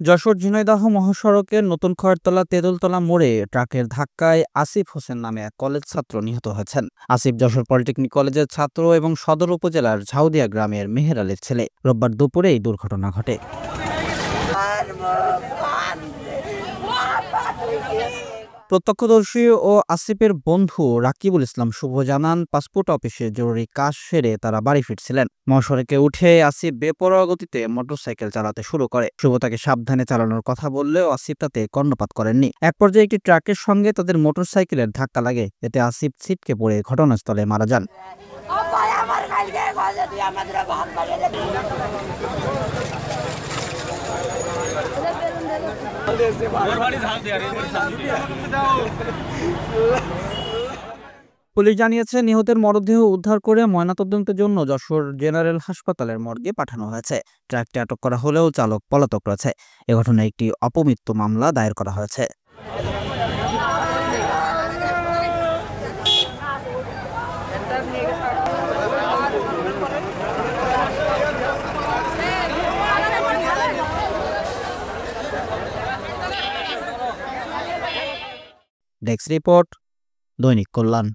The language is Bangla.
যশোর ঝিনাইদহ মহাসড়কের নতুন খয়েরতলা তেঁতুলতলা মোড়ে ট্রাকের ধাক্কায় আসিফ হোসেন নামে এক কলেজ ছাত্র নিহত হয়েছেন। আসিফ যশোর পলিটেকনিক কলেজের ছাত্র এবং সদর উপজেলার ঝাউদিয়া গ্রামের মেহের আলীর ছেলে। রোববার দুপুরে এই দুর্ঘটনা ঘটে। প্রত্যক্ষদর্শী ও আসিফের বন্ধু রাকিবুল ইসলাম শুভ জানান, পাসপোর্ট অফিসে জরুরি কাজ সেরে তারা বাড়ি ফিরছিলেন। মহাসড়কে উঠে আসিফ বেপরোয়া গতিতে মোটরসাইকেল চালাতে শুরু করে। শুভ তাকে সাবধানে চালানোর কথা বললেও আসিফ তাতে কর্ণপাত করেননি। এক পর্যায়ে একটি ট্রাকের সঙ্গে তাদের মোটরসাইকেলের ধাক্কা লাগে। এতে আসিফ ছিটকে পড়ে ঘটনাস্থলে মারা যান। পুলিশ জানিয়েছে, নিহতের মরদেহ উদ্ধার করে ময়নাতদন্তের জন্য যশোর জেনারেল হাসপাতালের মর্গে পাঠানো হয়েছে। ট্রাকটি আটক করা হলেও চালক পলাতক রয়েছে। এ ঘটনায় একটি অপমৃত্যু মামলা দায়ের করা হয়েছে। ডেস্ক রিপোর্ট, দৈনিক কল্যাণ।